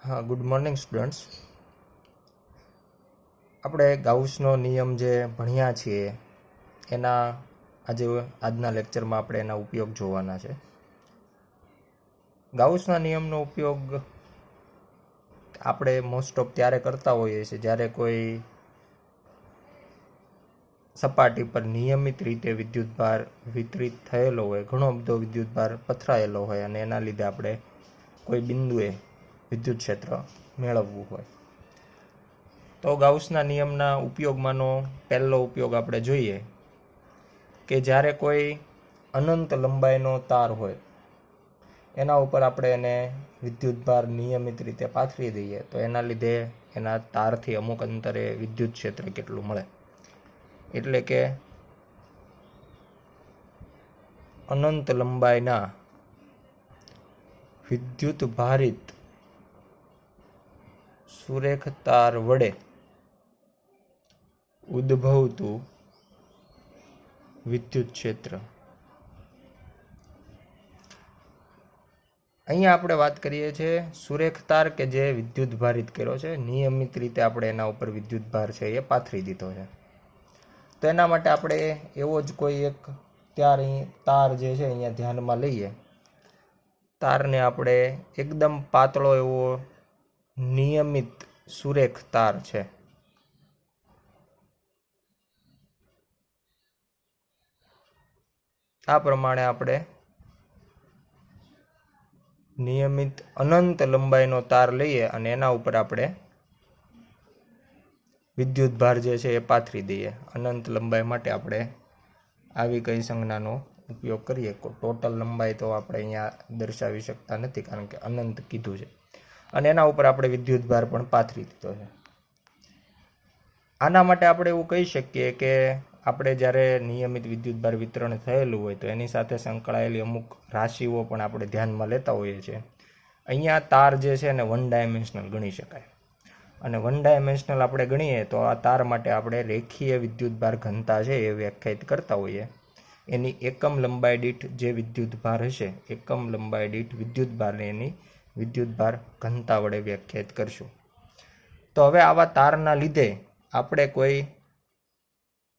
हाँ, good morning students. આપણે ગાઉસનો નિયમ જે ભણ્યા છીએ એના આજના લેક્ચરમાં આપણે એના ઉપયોગ જોવાના છે. ગાઉસના નિયમનો ઉપયોગ આપણે મોસ્ટ ઓફ ત્યારે કરતા હોઈએ છીએ જ્યારે કોઈ સપાટી પર નિયમિત રીતે વિદ્યુતભાર વિતરિત થયેલો હોય, ઘણો બધો વિદ્યુતભાર પથરાયેલો હોય અને એના લીધે આપણે કોઈ બિંદુએ વિદ્યુત ક્ષેત્ર મેળવવું હોય. તો ગાઉસના નિયમના ઉપયોગમાંનો પહેલો ઉપયોગ આપણે જોઈએ કે જ્યારે કોઈ અનંત લંબાઈનો તાર હોય એના ઉપર આપણે એને વિદ્યુતભાર નિયમિત રીતે પાથરી દઈએ તો એના લીધે એના તારથી અમુક અંતરે વિદ્યુત ક્ષેત્ર કેટલું મળે. એટલે કે અનંત લંબાઈના વિદ્યુત ભારિત સુરેખ તાર વડે ઉદ્ભવતું વિદ્યુત ક્ષેત્ર. અહીંયા આપણે વાત કરીએ છીએ સુરેખ તાર કે જે વિદ્યુત ભારિત કર્યો છે, નિયમિત રીતે આપણે એના ઉપર વિદ્યુત ભાર છે એ પાથરી દીધો છે. તો એના માટે આપણે એવો જ કોઈ એક તાર જે છે અહીંયા ધ્યાનમાં લઈએ. તારને આપણે એકદમ પાતળો એવો નિયમિત સુરેખ તાર છે. આ પ્રમાણે આપણે નિયમિત અનંત લંબાઈનો તાર લઈએ અને એના ઉપર આપણે વિદ્યુત ભાર જે છે એ પાથરી દઈએ. અનંત લંબાઈ માટે આપણે આવી કઈ સંજ્ઞાનો ઉપયોગ કરીએ. ટોટલ લંબાઈ તો આપણે અહીંયા દર્શાવી શકતા નથી કારણ કે અનંત કીધું છે અને એના ઉપર આપણે વિદ્યુત ભાર પણ પાથરી દીધો છે. આના માટે આપણે એવું કહી શકીએ કે આપણે જ્યારે નિયમિત વિદ્યુતભાર વિતરણ થયેલું હોય તો એની સાથે સંકળાયેલી અમુક રાશિઓ પણ આપણે ધ્યાનમાં લેતા હોઈએ છીએ. અહીંયા તાર જે છે એને વન ડાયમેન્શનલ ગણી શકાય અને વન ડાયમેન્શનલ આપણે ગણીએ તો આ તાર માટે આપણે રેખીય વિદ્યુતભાર ઘનતા છે એ વ્યાખ્યાયિત કરતા હોઈએ. એની એકમ લંબાઈ દીઠ જે વિદ્યુતભાર હશે, એકમ લંબાઈ દીઠ વિદ્યુતભારને એની વિદ્યુતભાર ઘનતા વડે વ્યાખ્યાયિત કરશું. તો હવે આવા તારના લીધે આપણે કોઈ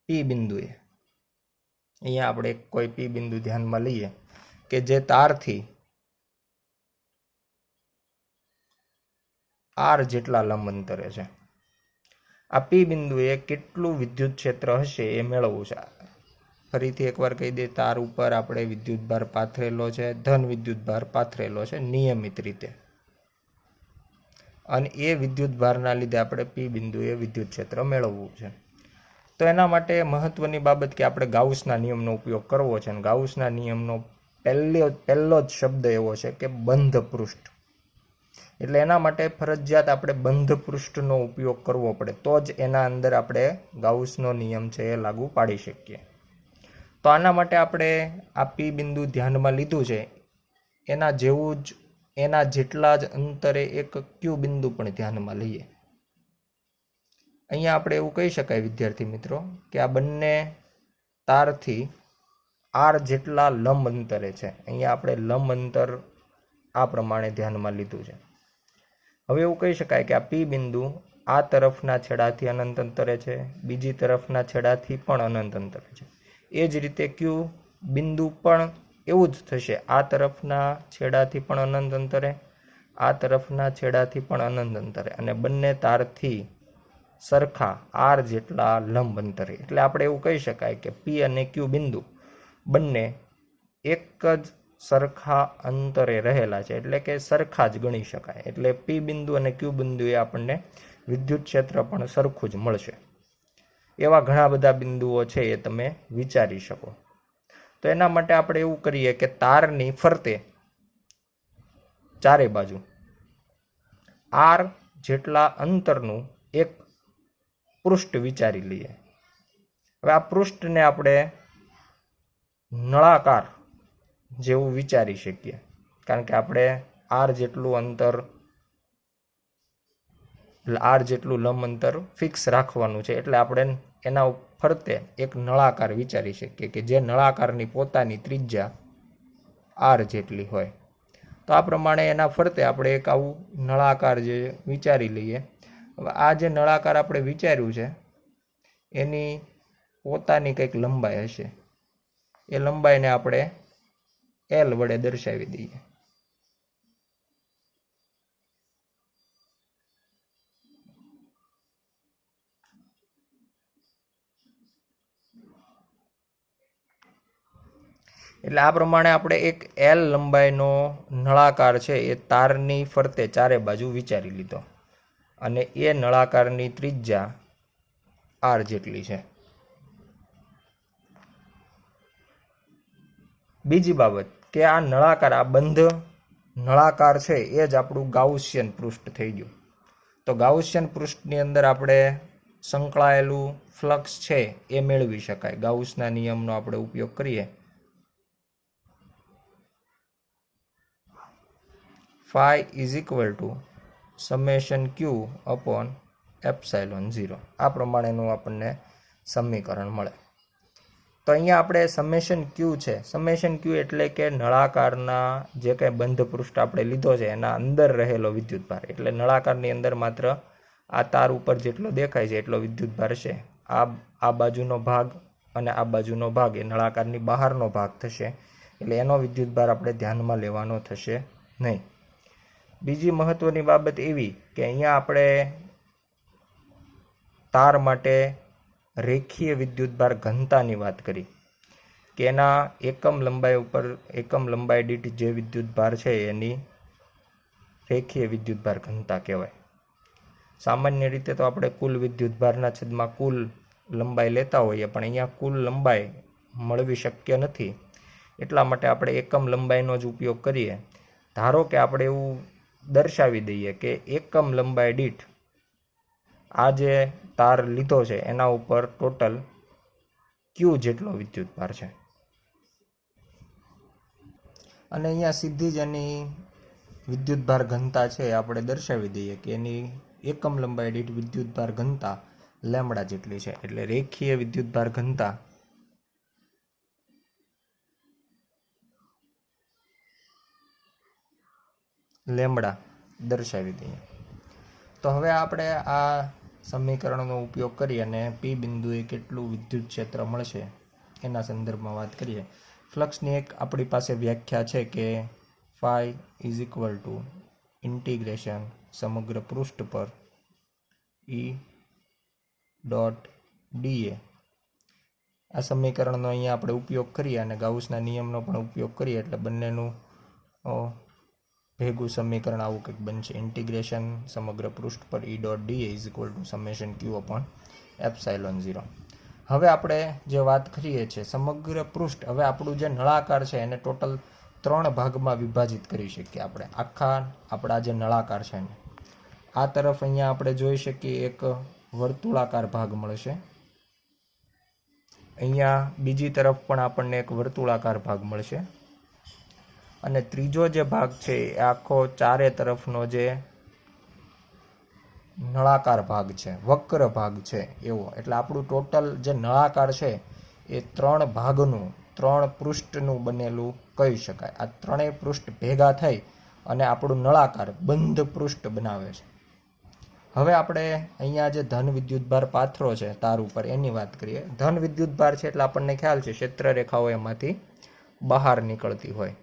પી બિંદુએ અહીંયા આપણે કોઈ પી બિંદુ ધ્યાનમાં લઈએ કે જે તારથી આર જેટલા લંબ અંતરે છે. આ પી બિંદુએ કેટલું વિદ્યુત ક્ષેત્ર હશે એ મેળવવું છે. ફરીથી એકવાર કહી દે, તાર ઉપર આપણે વિદ્યુતભાર પાથરેલો છે, ધન વિદ્યુતભાર પાથરેલો છે નિયમિત રીતે, અને એ વિદ્યુતભારના લીધે આપણે પી બિંદુએ વિદ્યુત ક્ષેત્ર મેળવવું છે. તો એના માટે મહત્વની બાબત કે આપણે ગાઉસના નિયમનો ઉપયોગ કરવો છે. અને ગાઉસના નિયમનો પહેલો જ શબ્દ એવો છે કે બંધ પૃષ્ઠ. એટલે એના માટે ફરજિયાત આપણે બંધ પૃષ્ઠનો ઉપયોગ કરવો પડે તો જ એના અંદર આપણે ગાઉસનો નિયમ છે એ લાગુ પાડી શકીએ. તો આના માટે આપણે આ પી બિંદુ ધ્યાનમાં લીધું છે એના જેવું જ એના જેટલા જ અંતરે એક ક્યુ બિંદુ પણ ધ્યાનમાં લઈએ. અહીંયા આપણે એવું કહી શકાય વિદ્યાર્થી મિત્રો કે આ બંને તારથી આર જેટલા લંબ અંતરે છે. અહીંયા આપણે લંબ અંતર આ પ્રમાણે ધ્યાનમાં લીધું છે. હવે એવું કહી શકાય કે આ પી બિંદુ આ તરફના છેડાથી અનંત અંતરે છે, બીજી તરફના છેડાથી પણ અનંત અંતરે છે. એ જ રીતે ક્યુ બિંદુ પણ એવું જ થશે. આ તરફના છેડાથી પણ અનંત અંતરે, આ તરફના છેડાથી પણ અનંત અંતરે, અને બંને તારથી સરખા આર જેટલા લંબ અંતરે. એટલે આપણે એવું કહી શકાય કે પી અને ક્યુ બિંદુ બંને એક જ સરખા અંતરે રહેલા છે, એટલે કે સરખા જ ગણી શકાય. એટલે પી બિંદુ અને ક્યુ બિંદુ એ આપણને વિદ્યુત ક્ષેત્ર પણ સરખું જ મળશે. એવા ઘણા બધા બિંદુઓ છે એ તમે વિચારી શકો. તો એના માટે આપણે એવું કરીએ કે તારની ફરતે ચારે બાજુ આર જેટલા અંતરનું એક પૃષ્ઠ વિચારી લઈએ. હવે આ પૃષ્ઠને આપણે નળાકાર જેવું વિચારી શકીએ કારણ કે આપણે આર જેટલું લંબ અંતર ફિક્સ રાખવાનું છે. એટલે આપણે એના ફરતે એક નળાકાર વિચારી શકીએ કે જે નળાકારની પોતાની ત્રિજ્યા આર જેટલી હોય. તો આ પ્રમાણે એના ફરતે આપણે એક આવું નળાકાર જે વિચારી લઈએ. હવે આ જે નળાકાર આપણે વિચાર્યું છે એની પોતાની કંઈક લંબાઈ હશે. એ લંબાઈને આપણે એલ વડે દર્શાવી દઈએ. એટલે આ પ્રમાણે આપણે એક એલ લંબાઈનો નળાકાર છે એ તારની ફરતે ચારે બાજુ વિચારી લીધો અને એ નળાકારની ત્રિજ્યા આર જેટલી છે. બીજી બાબત કે આ નળાકાર, આ બંધ નળાકાર છે એ જ આપણું ગાઉસિયન પૃષ્ઠ થઈ ગયું. તો ગાઉસિયન પૃષ્ઠની અંદર આપણે સંકળાયેલું ફ્લક્સ છે એ મેળવી શકાય. ગાઉસના નિયમનો આપણે ઉપયોગ કરીએ. phi is equal to summation q upon epsilon 0. આ પ્રમાણેનું આપણને સમીકરણ મળે. તો અહીંયા આપણે સમેશન ક્યુ છે, સમેશન ક્યુ એટલે કે નળાકારના જે કંઈ બંધ પૃષ્ઠ આપણે લીધો છે એના અંદર રહેલો વિદ્યુતભાર. એટલે નળાકારની અંદર માત્ર આ તાર ઉપર જેટલો દેખાય છે એટલો વિદ્યુતભાર છે. આ બાજુનો ભાગ અને આ બાજુનો ભાગ એ નળાકારની બહારનો ભાગ થશે. એટલે એનો વિદ્યુતભાર આપણે ધ્યાનમાં લેવાનો થશે નહીં. બીજી મહત્વની બાબત એવી કે અહીંયા આપણે તાર માટે રેખીય વિદ્યુતભાર ઘનતાની વાત કરી કે એના એકમ લંબાઈ ઉપર એકમ લંબાઈ દીઠ જે વિદ્યુતભાર છે એની રેખીય વિદ્યુતભાર ઘનતા કહેવાય. સામાન્ય રીતે તો આપણે કુલ વિદ્યુતભારના છેદમાં કુલ લંબાઈ લેતા હોઈએ, પણ અહીંયા કુલ લંબાઈ મળવી શક્ય નથી. એટલા માટે આપણે એકમ લંબાઈનો જ ઉપયોગ કરીએ. ધારો કે આપણે એવું દર્શાવી દઈએ કે એકમ લંબાઈ દીઠ આ જે તાર લીધો છે એના ઉપર ટોટલ ક્યુ જેટલો વિદ્યુતભાર છે. અને અહીંયા સીધી જ એની વિદ્યુતભાર ઘનતા છે આપણે દર્શાવી દઈએ કે એની એકમ લંબાઈ દીઠ વિદ્યુતભાર ઘનતા લેમડા જેટલી છે. એટલે રેખીય વિદ્યુતભાર ઘનતા લેમડા દર્શાવી દઈએ. તો હવે આપણે આ સમીકરણનો ઉપયોગ કરી અને પી બિંદુએ કેટલું વિદ્યુત ક્ષેત્ર મળશે એના સંદર્ભમાં વાત કરીએ. ફ્લક્સની એક આપણી પાસે વ્યાખ્યા છે કે phi is equal to integration સમગ્ર પૃષ્ઠ પર ઈ ડોટ ડીએ. આ સમીકરણનો અહીંયા આપણે ઉપયોગ કરીએ અને ગાઉસના નિયમનો પણ ઉપયોગ કરીએ એટલે બંનેનું ભેગું સમીકરણ આવું કંઈક બનશે. ઇન્ટિગ્રેશન સમગ્ર પૃષ્ઠ પર E dot DA is equal to summation Q upon epsilon 0. હવે આપણે જે વાત કરીએ છીએ સમગ્ર પૃષ્ઠ, હવે આપણું જે નળાકાર છે એને ટોટલ 3 ભાગમાં વિભાજિત કરી શકીએ આપણે. આખા આપણા જે નળાકાર છે એને આ તરફ અહીંયા આપણે જોઈ શકીએ એક વર્તુળાકાર ભાગ મળશે. અહીંયા બીજી તરફ પણ આપણને એક વર્તુળાકાર ભાગ મળશે. અને ત્રીજો જે ભાગ છે એ આખો ચારે તરફનો જે નળાકાર ભાગ છે, વક્ર ભાગ છે એવો. એટલે આપણું ટોટલ જે નળાકાર છે એ 3 ભાગનું 3 પૃષ્ઠનું બનેલું કહી શકાય. આ 3 પૃષ્ઠ ભેગા થઈ અને આપણું નળાકાર બંધ પૃષ્ઠ બનાવે છે. હવે આપણે અહીંયા જે ધન વિદ્યુતભાર પાથરો છે તાર ઉપર એની વાત કરીએ. ધન વિદ્યુતભાર છે એટલે આપણને ખ્યાલ છે ક્ષેત્ર રેખાઓ એમાંથી બહાર નીકળતી હોય.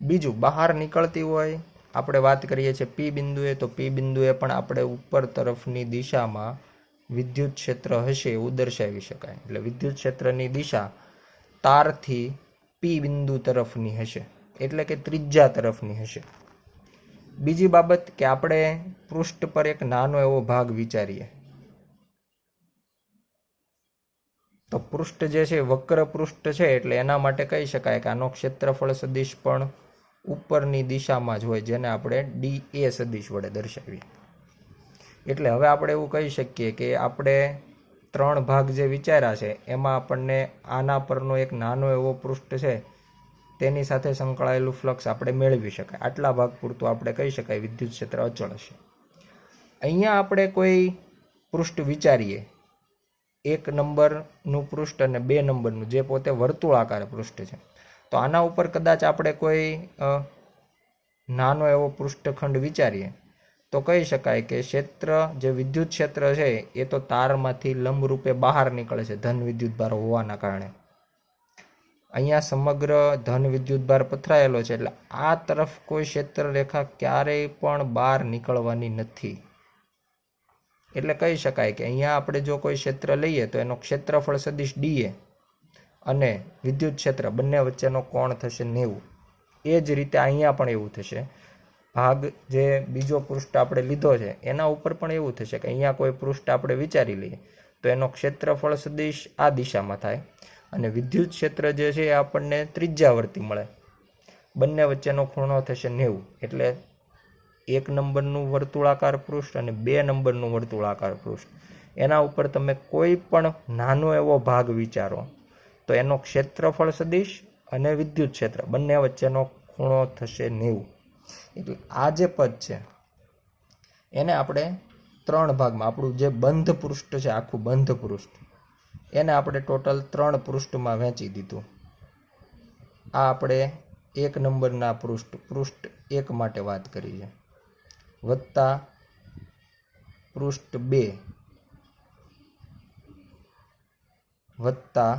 બીજું બહાર નીકળતી હોય આપણે વાત કરીએ છીએ પી બિંદુએ, તો પી બિંદુએ પણ આપણે ઉપર તરફની દિશામાં વિદ્યુત ક્ષેત્ર હશે એવું દર્શાવી શકાય. એટલે વિદ્યુત ક્ષેત્રની દિશા તારથી પી બિંદુ તરફની હશે, એટલે કે ત્રિજ્યા તરફની હશે. બીજી બાબત કે આપણે પૃષ્ઠ પર એક નાનો એવો ભાગ વિચારીએ તો પૃષ્ઠ જે છે વક્ર પૃષ્ઠ છે એટલે એના માટે કહી શકાય કે આનો ક્ષેત્રફળ સદિશ પણ ઉપરની દિશામાં જ હોય, જેને આપણે ડી એ સદિશ વડે દર્શાવીએ. એટલે હવે આપણે એવું કહી શકીએ કે આપણે 3 ભાગ જે વિચાર્યા છે એમાં આપણને આના પરનો એક નાનો એવો પૃષ્ઠ છે તેની સાથે સંકળાયેલું ફ્લક્સ આપણે મેળવી શકાય. આટલા ભાગ પૂરતું આપણે કહી શકાય વિદ્યુત ક્ષેત્ર અચળ હશે. અહીંયા આપણે કોઈ પૃષ્ઠ વિચારીએ 1 નંબરનું પૃષ્ઠ અને 2 નંબરનું, જે પોતે વર્તુળાકાર પૃષ્ઠ છે. તો આના ઉપર કદાચ આપણે કોઈ નાનો એવો પૃષ્ઠખંડ વિચારીએ તો કહી શકાય કે ક્ષેત્ર જે વિદ્યુત ક્ષેત્ર છે એ તો તારમાંથી લંબરૂપે બહાર નીકળે છે ધન વિદ્યુતભાર હોવાના કારણે. અહીંયા સમગ્ર ધન વિદ્યુતભાર પથરાયેલો છે એટલે આ તરફ કોઈ ક્ષેત્ર રેખા ક્યારેય પણ બહાર નીકળવાની નથી. એટલે કહી શકાય કે અહીંયા આપણે જો કોઈ ક્ષેત્ર લઈએ તો એનો ક્ષેત્રફળ સદિશ DA અને વિદ્યુત ક્ષેત્ર બંને વચ્ચેનો કોણ થશે 90. એ જ રીતે અહીંયા પણ એવું થશે. ભાગ જે બીજો પૃષ્ઠ આપણે લીધો છે એના ઉપર પણ એવું થશે કે અહીંયા કોઈ પૃષ્ઠ આપણે વિચારી લઈએ તો એનો ક્ષેત્રફળ સદિશ આ દિશામાં થાય અને વિદ્યુત ક્ષેત્ર જે છે એ આપણને ત્રિજ્યાવર્તી મળે. બંને વચ્ચેનો ખૂણો થશે 90. એટલે 1 નંબરનું વર્તુળાકાર પૃષ્ઠ અને 2 નંબરનું વર્તુળાકાર પૃષ્ઠ એના ઉપર તમે કોઈ પણ નાનો એવો ભાગ વિચારો તો એનો ક્ષેત્રફળ સદિશ અને વિદ્યુત ક્ષેત્ર બંને વચ્ચેનો ખૂણો થશે 90. એટલે આ જે પદ છે એને આપણે 3 ભાગમાં, આપણું જે બંધ પૃષ્ઠ છે આખું બંધ પૃષ્ઠ એને આપણે ટોટલ 3 પૃષ્ઠમાં વહેંચી દીધું. આ આપણે 1 નંબરના પૃષ્ઠ 1 માટે વાત કરી છે, વત્તા પૃષ્ઠ 2 વત્તા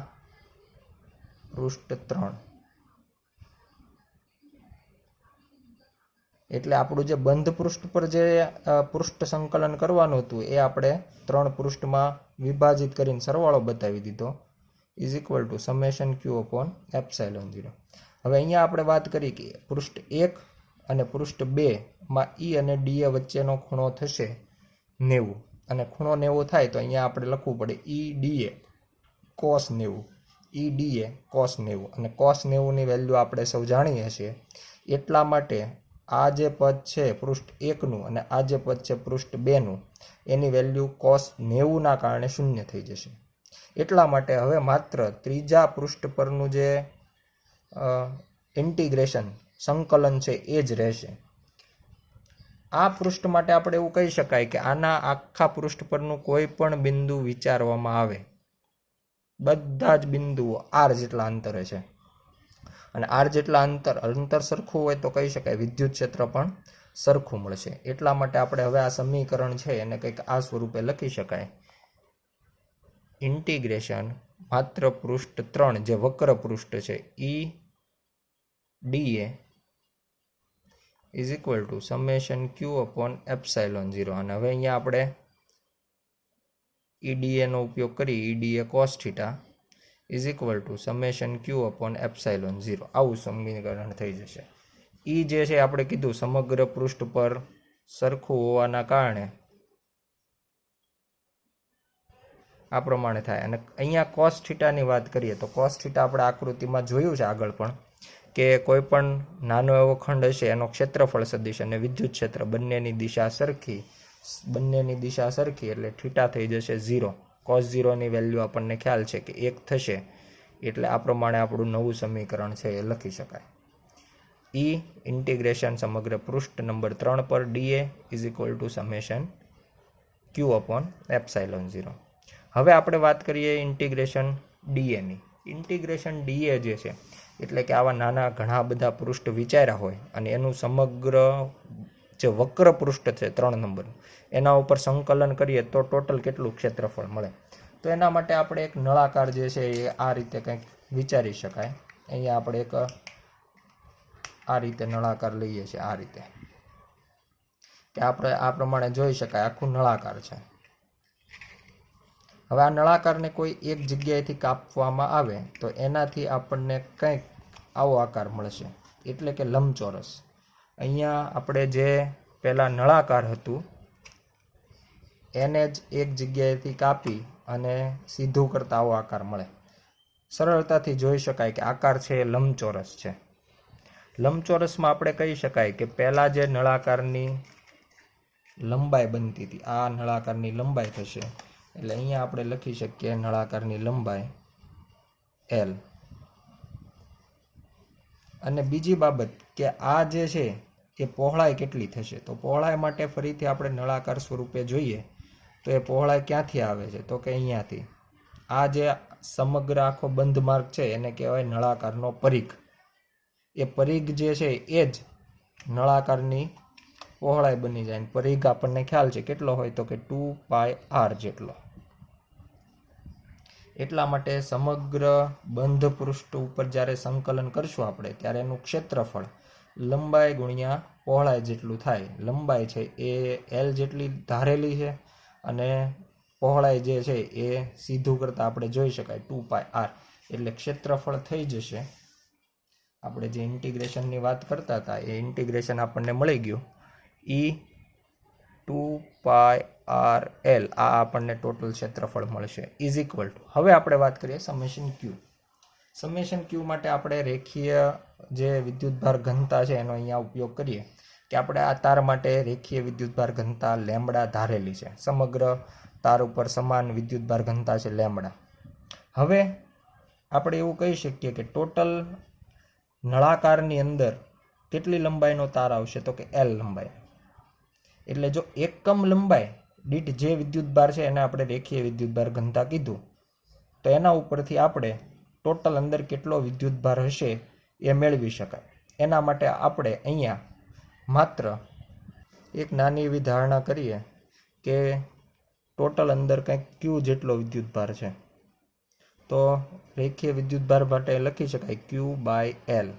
પૃષ્ઠ 3. એટલે આપણું જે બંધ પૃષ્ઠ પર જે પૃષ્ઠ સંકલન કરવાનું હતું એ આપણે 3 પૃષ્ઠમાં વિભાજિત કરીને સરવાળો બતાવી દીધો is equal to summation Q/ε0. હવે અહીંયા આપણે વાત કરી કે પૃષ્ઠ 1 અને પૃષ્ઠ 2માં E અને DA વચ્ચેનો ખૂણો થશે 90 અને ખૂણો 90 થાય તો અહીંયા આપણે લખવું પડે EDA cos 90, EDA cos 90 અને cos 90 ની વેલ્યુ આપણે સૌ જાણીએ છીએ. એટલા માટે આ જે પદ છે પૃષ્ઠ 1નું અને આ જે પદ છે પૃષ્ઠ 2નું એની વેલ્યુ cos 90 ના કારણે શૂન્ય થઈ જશે. એટલા માટે હવે માત્ર ત્રીજા પૃષ્ઠ પરનું જે ઇન્ટિગ્રેશન સંકલન છે એ જ રહેશે. આ પૃષ્ઠ માટે આપણે એવું કહી શકાય કે આના આખા પૃષ્ઠ પરનું કોઈ પણ બિંદુ વિચારવામાં આવે બધા જ બિંદુઓ r જેટલા અંતરે છે અને r જેટલા અંતર સરખું હોય તો કહી શકાય વિદ્યુત ક્ષેત્ર પણ સરખું મળશે. એટલા માટે આપણે હવે આ સમીકરણ છે એને કંઈક આ સ્વરૂપે લખી શકાય. ઇન્ટિગ્રેશન માત્ર પૃષ્ઠ 3 જે વક્ર પૃષ્ઠ છે EDA is equal to summation Q/ε0. અને હવે અહીંયા આપણે EDA નો ઉપયોગ કરી EDA cos θ is equal to summation Q/ε0. આવું સમીકરણ થઈ જશે. E જે છે આપણે કીધું સમગ્ર પૃષ્ઠ પર સરખું હોવાના કારણે આ પ્રમાણે થાય. અને અહીંયા cos θ ની વાત કરીએ તો cos θ આપણે આકૃતિમાં જોયું છે આગળ પણ કે કોઈ પણ નાનો એવો ખંડ હશે એનો ક્ષેત્રફળ સદિશ અને વિદ્યુત ક્ષેત્ર બંનેની દિશા સરખી એટલે θ થઈ જશે 0. cos 0 ની વેલ્યુ આપણને ખ્યાલ છે કે 1 થશે. એટલે આ પ્રમાણે આપણું નવું સમીકરણ છે એ લખી શકાય. E ઇન્ટિગ્રેશન સમગ્ર પૃષ્ઠ નંબર 3 પર DA is equal to summation Q/ε0. હવે આપણે વાત કરીએ ઇન્ટિગ્રેશન DA ની. ઇન્ટિગ્રેશન DA જે છે એટલે કે આવા નાના ઘણા બધા પૃષ્ઠ વિચાર્યા હોય અને એનું સમગ્ર જે વક્ર પૃષ્ઠ છે 3 નંબરનું એના ઉપર સંકલન કરીએ તો ટોટલ કેટલું ક્ષેત્રફળ મળે. તો એના માટે આપણે એક નળાકાર જે છે એ આ રીતે કંઈક વિચારી શકાય. અહીંયા આપણે એક આ રીતે નળાકાર લઈએ છીએ આ રીતે કે આપણે આ પ્રમાણે જોઈ શકાય આખું નળાકાર છે. હવે આ નળાકારને કોઈ એક જગ્યાએથી કાપવામાં આવે તો એનાથી આપણને કંઈક આવો આકાર મળશે એટલે કે લંબચોરસ. અહીંયા આપણે જે પહેલાં નળાકાર હતું એને જ એક જગ્યાએથી કાપી અને સીધું કરતા આવો આકાર મળે. સરળતાથી જોઈ શકાય કે આકાર છે એ લંબચોરસ છે. લંબચોરસમાં આપણે કહી શકાય કે પહેલાં જે નળાકારની લંબાઈ બનતી હતી આ નળાકારની લંબાઈ થશે. એટલે અહીંયા આપણે લખી શકીએ નળાકારની લંબાઈ L. અને બીજી બાબત કે આ જે છે એ પહોળાઈ કેટલી થશે. તો પહોળાઈ માટે ફરીથી આપણે નળાકાર સ્વરૂપે જોઈએ તો એ પહોળાઈ ક્યાંથી આવે છે તો કે અહીંયાથી આ જે સમગ્ર આખો બંધ માર્ગ છે એને કહેવાય નળાકારનો પરિઘ. એ પરિઘ જે છે એ જ નળાકારની પહોળાઈ બની જાય. પરિઘ આપણને ખ્યાલ છે કેટલો હોય તો કે 2πr જેટલો. એટલા માટે સમગ્ર બંધ પૃષ્ઠ ઉપર જ્યારે સંકલન કરશું આપણે ત્યારે એનું ક્ષેત્રફળ લંબાઈ ગુણ્યા પહોળાઈ જેટલું થાય. લંબાઈ છે એ L જેટલી ધારેલી છે અને પહોળાઈ જે છે એ સીધું કરતાં આપણે જોઈ શકાય 2πr. એટલે ક્ષેત્રફળ થઈ જશે. આપણે જે ઇન્ટિગ્રેશનની વાત કરતા હતા એ ઇન્ટિગ્રેશન આપણને મળી ગયું. E2πrl આ આપણને ટોટલ ક્ષેત્રફળ મળશે ઇઝ ઇક્વલ ટુ. હવે આપણે વાત કરીએ સમેશન ક્યુ. સમેશન ક્યુ માટે આપણે રેખીય જે વિદ્યુતભાર ઘનતા છે એનો અહીંયા ઉપયોગ કરીએ કે આપણે આ તાર માટે રેખીય વિદ્યુતભાર ઘનતા લેમ્બડા ધારેલી છે. સમગ્ર તાર ઉપર સમાન વિદ્યુતભાર ઘનતા છે લેમ્બડા. હવે આપણે એવું કહી શકીએ કે ટોટલ નળાકારની અંદર કેટલી લંબાઈનો તાર આવશે તો કે L લંબાઈ. એટલે જો એકમ લંબાઈ દીઠ જે વિદ્યુતભાર છે એને આપણે રેખીય વિદ્યુતભાર ઘનતા કીધું તો એના ઉપરથી આપણે ટોટલ અંદર કેટલો વિદ્યુતભાર હશે એ મેળવી શકાય. એના માટે આપણે અહીંયા માત્ર એક નાની એવી ધારણા કરીએ કે ટોટલ અંદર કંઈક Q જેટલો વિદ્યુતભાર છે. તો રેખીય વિદ્યુતભાર માટે લખી શકાય Q/L.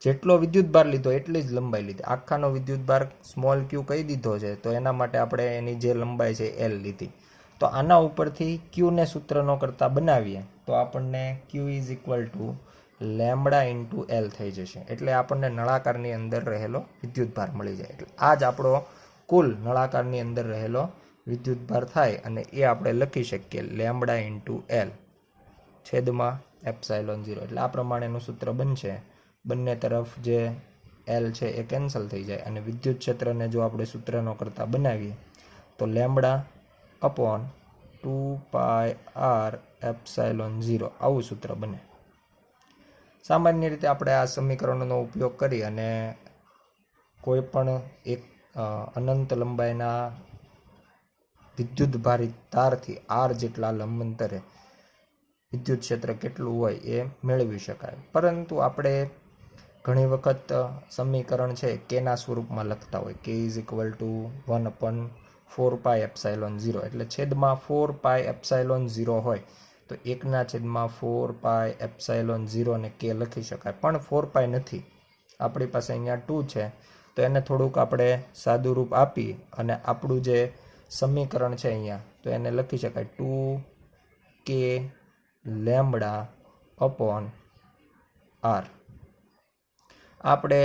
જેટલો વિદ્યુતભાર લીધો એટલી જ લંબાઈ લીધી. આખાનો વિદ્યુતભાર સ્મોલ q કહી દીધો છે તો એના માટે આપણે એની જે લંબાઈ છે L લીધી. તો આના ઉપરથી Q ને સૂત્રનો કરતા બનાવીએ તો આપણને Q is equal two lambda into L થઈ જશે. એટલે આપણને નળાકારની અંદર રહેલો વિદ્યુતભાર મળી જાય. એટલે આ જ આપણો કુલ નળાકારની અંદર રહેલો વિદ્યુતભાર થાય અને એ આપણે લખી શકીએ લેમ્બડા ઇન્ટુ L છેદમાં એપ્સાઇલોન 0. એટલે આ પ્રમાણેનું સૂત્ર બનશે. બંને તરફ જે L છે એ કેન્સલ થઈ જાય અને વિદ્યુત ક્ષેત્રને જો આપણે સૂત્રનો કરતા બનાવીએ તો લેમ્બડા અપોન 2πr એપ્સાઇલોન 0 આવું સૂત્ર બને. સામાન્ય રીતે આપણે આ સમીકરણોનો ઉપયોગ કરી અને કોઈ પણ એક અનંત લંબાઈના વિદ્યુતભારિત તારથી r જેટલા લંબાંતરે વિદ્યુત ક્ષેત્ર કેટલું હોય એ મેળવી શકાય. પરંતુ આપણે ઘણી વખત સમીકરણ છે કેના સ્વરૂપમાં લખતા હોય k is equal to 1/4π epsilon 0. એટલે છેદમાં 4π એપ્સાઇલોન 0 હોય તો 1/4π એપ્સાઇલોન 0 ને k લખી શકાય. પણ 4π નથી, આપણી પાસે અહીંયા 2 છે તો એને થોડુંક આપણે સાદું રૂપ આપી અને આપણું જે સમીકરણ છે અહીંયા તો એને લખી શકાય 2k લેમ્બડા અપોન r. આપણે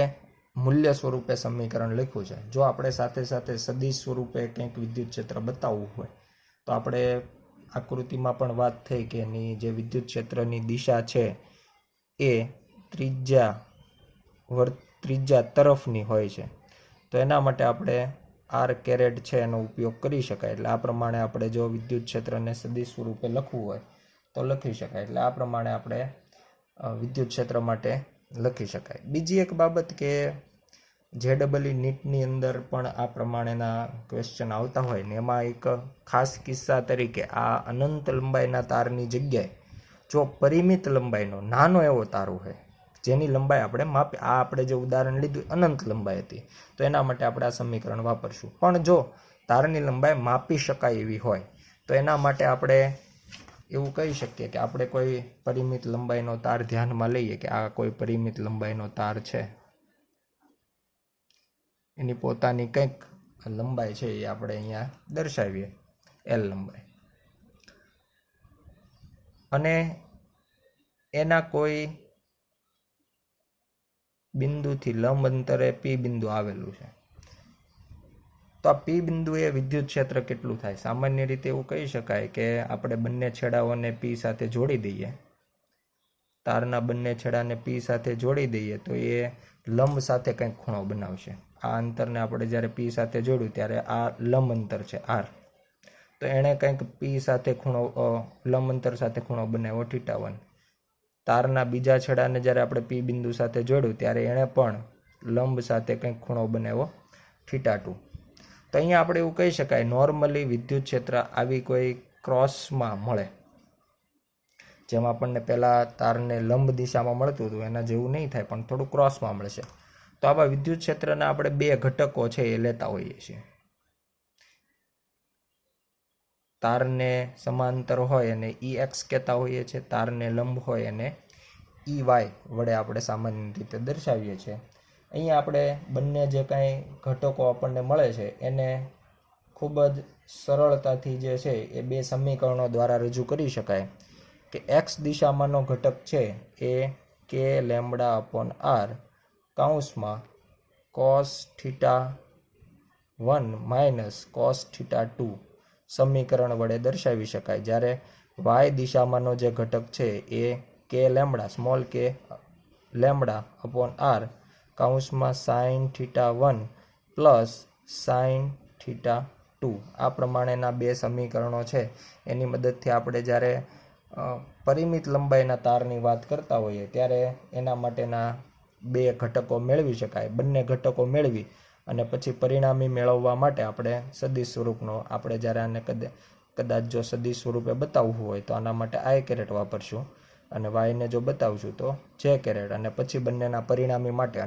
મૂલ્ય સ્વરૂપે સમીકરણ લખ્યું છે. જો આપણે સાથે સાથે સદિશ સ્વરૂપે કંઈક વિદ્યુત ક્ષેત્ર બતાવવું હોય તો આપણે આકૃતિમાં પણ વાત થઈ કે એની જે વિદ્યુત ક્ષેત્રની દિશા છે એ ત્રિજ્યા તરફની હોય છે. તો એના માટે આપણે r કેરેટ છે એનો ઉપયોગ કરી શકાય. એટલે આ પ્રમાણે આપણે જો વિદ્યુત ક્ષેત્રને સદિશ સ્વરૂપે લખવું હોય તો લખી શકાય. એટલે આ પ્રમાણે આપણે વિદ્યુત ક્ષેત્ર માટે લખી શકાય. બીજી એક બાબત કે JEE નીટની અંદર પણ આ પ્રમાણેના ક્વેશ્ચન આવતા હોય ને એમાં એક ખાસ કિસ્સા તરીકે આ અનંત લંબાઈના તારની જગ્યાએ જો પરિમિત લંબાઈનો નાનો એવો તાર હોય જેની લંબાઈ આપણે માપી, આ આપણે જે ઉદાહરણ લીધું અનંત લંબાઈ હતી તો એના માટે આપણે આ સમીકરણ વાપરશું. પણ જો તારની લંબાઈ માપી શકાય એવી હોય તો એના માટે આપણે એવું કહી શકીએ કે આપણે કોઈ પરિમિત લંબાઈનો તાર ધ્યાનમાં લઈએ કે આ કોઈ પરિમિત લંબાઈનો તાર છે, એની પોતાની કંઈક લંબાઈ છે એ આપણે અહીંયા દર્શાવીએ L લંબાઈ, અને એના કોઈ બિંદુથી લંબ અંતરે P બિંદુ આવેલું છે. તો આ P બિંદુ એ વિદ્યુત ક્ષેત્ર કેટલું થાય? સામાન્ય રીતે એવું કહી શકાય કે આપણે બંને છેડાઓને P સાથે જોડી દઈએ, તારના બંને છેડાને P સાથે જોડી દઈએ તો એ લંબ સાથે કંઈક ખૂણો બનાવશે. આ અંતરને આપણે જ્યારે P સાથે જોડ્યું ત્યારે આ લંબ અંતર છે R, તો એણે કંઈક P સાથે ખૂણો લંબ અંતર સાથે ખૂણો બનાવ્યો θ1. તારના બીજા છેડાને જ્યારે આપણે P બિંદુ સાથે જોડ્યું ત્યારે એણે પણ લંબ સાથે કંઈક ખૂણો બનાવ્યો θ2. તો અહીંયા આપણે એવું કહી શકાય નોર્મલી વિદ્યુત ક્ષેત્ર આવી કોઈ ક્રોસમાં મળે જેમ આપણને પહેલાં તારને લંબ દિશામાં મળતું હતું એના જેવું નહીં થાય, પણ થોડું ક્રોસમાં મળશે. તો આવા વિદ્યુત ક્ષેત્રના આપણે બે ઘટકો છે એ લેતા હોઈએ છીએ. તારને સમાંતર હોય અને EX કહેતા હોઈએ છીએ, તારને લંબ હોય અને EY વડે આપણે સામાન્ય રીતે દર્શાવીએ છીએ. અહીંયા આપણે બંને જે કાંઈ ઘટકો આપણને મળે છે એને ખૂબ જ સરળતાથી જે છે એ બે સમીકરણો દ્વારા રજૂ કરી શકાય કે x દિશામાંનો ઘટક છે એ k(λ/r) કૌંસમાં cos θ1 માઇનસ cos θ2 સમીકરણ વડે દર્શાવી શકાય. જ્યારે y દિશામાંનો જે ઘટક છે એ સ્મોલ k λ/r કૌંસમાં sin θ1 પ્લસ sin θ2 આ પ્રમાણેના બે સમીકરણો છે એની મદદથી આપણે જ્યારે પરિમિત લંબાઈના તારની વાત કરતા હોઈએ ત્યારે એના માટેના બે ઘટકો મેળવી શકાય. બંને ઘટકો મેળવી અને પછી પરિણામી મેળવવા માટે આપણે સદિશ સ્વરૂપનો આપણે જ્યારે આને કદાચ જો સદિશ સ્વરૂપે બતાવવું હોય તો આના માટે i વાપરશું અને yને જો બતાવશું તો j અને પછી બંનેના પરિણામી માટે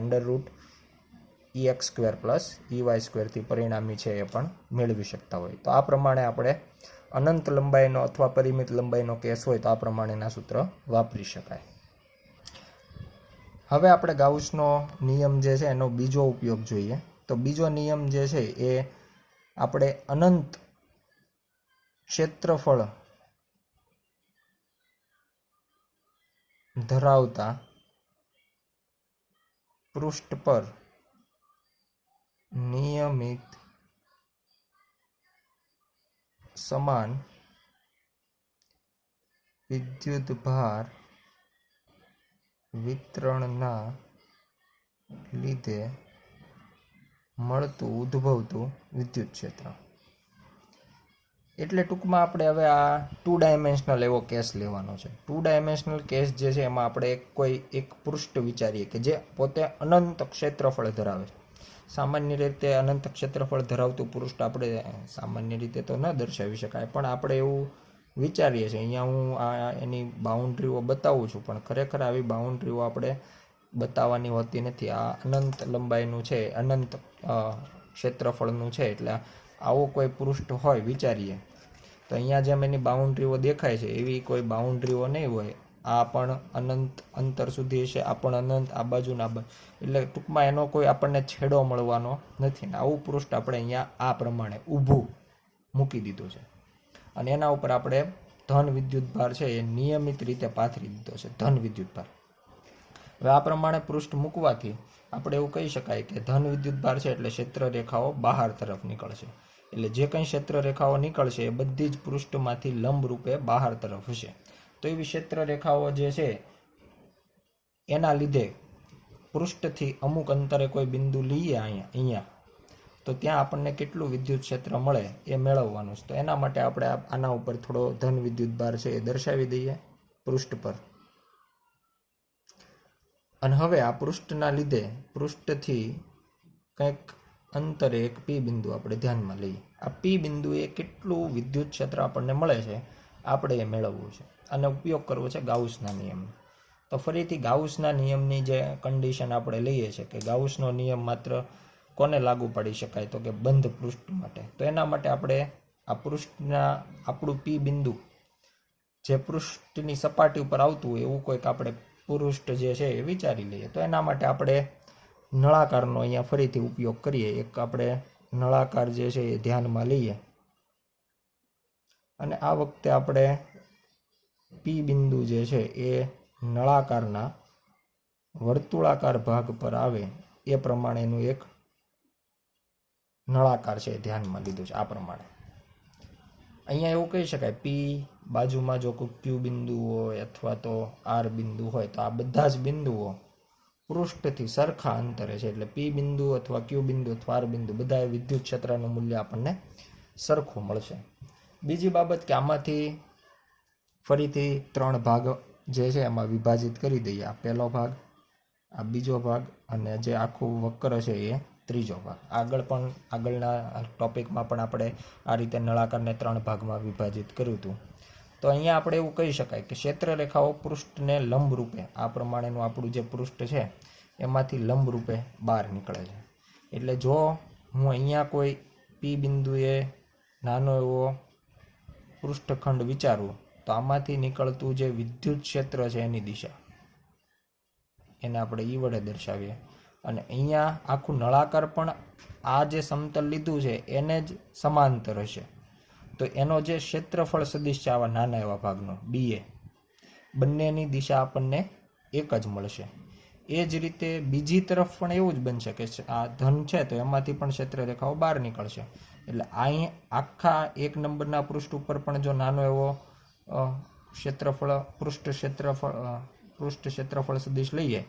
√EX² પ્લસ EY² થી પરિણામી છે એ પણ મેળવી શકતા હોય. તો આ પ્રમાણે આપણે અનંત લંબાઈનો અથવા પરિમિત લંબાઈનો કેસ હોય તો આ પ્રમાણેના સૂત્ર વાપરી શકાય. હવે આપણે ગાઉસનો નિયમ જે છે એનો બીજો ઉપયોગ જોઈએ. તો બીજો નિયમ જે છે એ આપણે અનંત ક્ષેત્રફળ ધરાવતા પૃષ્ઠ પર નિયમિત સમાન વિદ્યુતભાર વિતરણના લીધે મળતું ઉદ્ભવતું વિદ્યુત ક્ષેત્ર. એટલે ટૂંકમાં આપણે હવે આ 2 ડાયમેન્શનલ એવો કેસ લેવાનો છે. 2 ડાયમેન્શનલ કેસ જે છે એમાં આપણે એક પૃષ્ઠ વિચારીએ કે જે પોતે અનંત ક્ષેત્રફળ ધરાવે છે. સામાન્ય રીતે અનંત ક્ષેત્રફળ ધરાવતું પૃષ્ઠ આપણે સામાન્ય રીતે તો ન દર્શાવી શકાય, પણ આપણે એવું વિચારીએ છીએ. અહીંયા હું આ એની બાઉન્ડ્રીઓ બતાવું છું, પણ ખરેખર આવી બાઉન્ડ્રીઓ આપણે બતાવવાની હોતી નથી. આ અનંત લંબાઈનું છે, અનંત ક્ષેત્રફળનું છે, એટલે આવો કોઈ પૃષ્ઠ હોય વિચારીએ તો અહીંયા જેમ એની બાઉન્ડ્રીઓ દેખાય છે એવી કોઈ બાઉન્ડ્રીઓ નહીં હોય. આ પણ અનંત અંતર સુધી હશે, આ પણ અનંત, આ બાજુના એટલે ટૂંકમાં એનો કોઈ આપણને છેડો મળવાનો નથી. ને આવું પૃષ્ઠ આપણે અહીંયા આ પ્રમાણે ઊભું મૂકી દીધું છે અને એના ઉપર આપણે ધન વિદ્યુતભાર છે એ નિયમિત રીતે પાથરી દીધો છે, ધન વિદ્યુતભાર. હવે આ પ્રમાણે પૃષ્ઠ મૂકવાથી આપણે એવું કહી શકાય કે ધન વિદ્યુતભાર છે એટલે ક્ષેત્ર રેખાઓ બહાર તરફ નીકળશે. એટલે જે કંઈ ક્ષેત્ર રેખાઓ નીકળશે એ બધી જ પૃષ્ઠમાંથી લંબ રૂપે બહાર તરફ હશે. તો એવી ક્ષેત્ર રેખાઓ જે છે એના લીધે પૃષ્ઠથી અમુક અંતરે કોઈ બિંદુ લઈએ અહીંયા તો ત્યાં આપણને કેટલું વિદ્યુત ક્ષેત્ર મળે એ મેળવવાનું છે. તો એના માટે આપણે આના ઉપર થોડો ધન વિદ્યુતભાર છે એ દર્શાવી દઈએ પૃષ્ઠ પર. અને હવે આ પૃષ્ઠના લીધે પૃષ્ઠથી કંઈક અંતરે એક પી બિંદુ આપણે ધ્યાનમાં લઈએ. આ પી બિંદુએ કેટલું વિદ્યુત ક્ષેત્ર આપણને મળે છે આપણે એ મેળવવું છે. આનો ઉપયોગ કરવો છે ગાઉસના નિયમનો. તો ફરીથી ગાઉસના નિયમની જે કન્ડિશન આપણે લઈએ છીએ કે ગાઉસનો નિયમ માત્ર કોને લાગુ પાડી શકાય તો કે બંધ પૃષ્ઠ માટે. તો એના માટે આપણે આ પૃષ્ઠના આપણું પી બિંદુ જે પૃષ્ઠની સપાટી ઉપર આવતું હોય એવું કોઈક આપણે પૃષ્ઠ જે છે એ વિચારી લઈએ. તો એના માટે આપણે નળાકારનો અહીંયા ફરીથી ઉપયોગ કરીએ. એક આપણે નળાકાર જે છે એ ધ્યાનમાં લઈએ અને આ વખતે આપણે પી બિંદુ જે છે એ નળાકારના વર્તુળાકાર ભાગ પર આવે એ પ્રમાણેનું એક નળાકાર છે ધ્યાનમાં લીધું છે. આ પ્રમાણે અહીંયા એવું કહી શકાય પી બાજુમાં જો કોઈ ક્યુ બિંદુ હોય અથવા તો આર બિંદુ હોય તો આ બધા જ બિંદુઓ પૃષ્ઠથી સરખા અંતરે છે. એટલે પી બિંદુ અથવા ક્યુ બિંદુ અથવા આર બિંદુ બધા વિદ્યુત ક્ષેત્રનું મૂલ્ય આપણને સરખું મળશે. બીજી બાબત કે આમાંથી ફરીથી 3 ભાગ જે છે એમાં વિભાજિત કરી દઈએ. આ પહેલો ભાગ, આ બીજો ભાગ અને જે આખું વક્ર છે એ ત્રીજો ભાગ. આગળના ટોપિકમાં પણ આપણે આ રીતે નળાકારને 3 ભાગમાં વિભાજિત કર્યું હતું. તો અહીંયા આપણે એવું કહી શકાય કે ક્ષેત્ર રેખાઓ પૃષ્ઠને લંબ રૂપે, આ પ્રમાણેનું આપણું જે પૃષ્ઠ છે એમાંથી લંબ રૂપે બહાર નીકળે છે. એટલે જો હું અહીંયા કોઈ પી બિંદુએ નાનો એવો પૃષ્ઠખંડ વિચારું તો આમાંથી નીકળતું જે વિદ્યુત ક્ષેત્ર છે એની દિશા, એને આપણે ઈ વડે દર્શાવીએ. અને અહીંયા આખું નળાકાર પણ આ જે સમતલ લીધું છે એને જ સમાંતર હશે, તો એનો જે ક્ષેત્રફળ સદિશ છે આવા નાના એવા ભાગનો BA, બંનેની દિશા આપણને એક જ મળશે. એ જ રીતે બીજી તરફ પણ એવું જ બનશે કે આ ધન છે તો એમાંથી પણ ક્ષેત્ર રેખાઓ બહાર નીકળશે. એટલે અહીં આખા 1 નંબરના પૃષ્ઠ ઉપર પણ જો નાનો એવો પૃષ્ઠ ક્ષેત્રફળ સદિશ લઈએ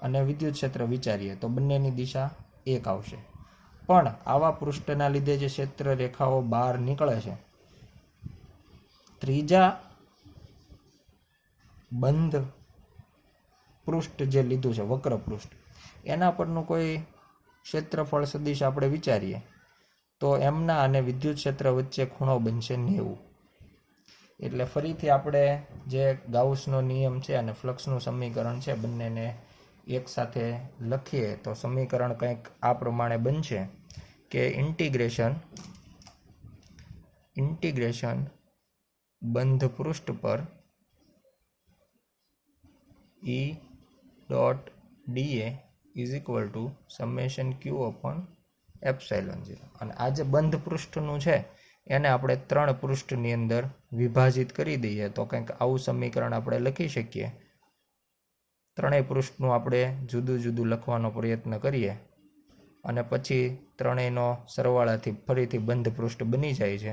અને વિદ્યુત ક્ષેત્ર વિચારીએ તો બંનેની દિશા એક આવશે. પણ આવા પૃષ્ઠના લીધે જે ક્ષેત્ર રેખાઓ બહાર નીકળે છે, ત્રીજા બંધ પૃષ્ઠ જે લીધું છે વક્ર પૃષ્ઠ, એના પરનું કોઈ ક્ષેત્રફળ સદિશ આપણે વિચારીએ તો એમના અને વિદ્યુત ક્ષેત્ર વચ્ચે ખૂણો બનશે 90. એટલે ફરીથી આપણે જે ગાઉસનો નિયમ છે અને ફ્લક્સનું સમીકરણ છે બંનેને એક સાથે લખીએ તો સમીકરણ કંઈક આ પ્રમાણે બનશે કે ઇન્ટિગ્રેશન બંધ પૃષ્ઠ પર E dot dA is equal to summation Q/ε0. અને આ જે બંધ પૃષ્ઠનું છે એને આપણે 3 પૃષ્ઠની અંદર વિભાજિત કરી દઈએ તો કંઈક આવું સમીકરણ આપણે લખી શકીએ. ત્રણેય પૃષ્ઠનું આપણે જુદું જુદું લખવાનો પ્રયત્ન કરીએ અને પછી ત્રણેયનો સરવાળાથી ફરીથી બંધ પૃષ્ઠ બની જાય છે.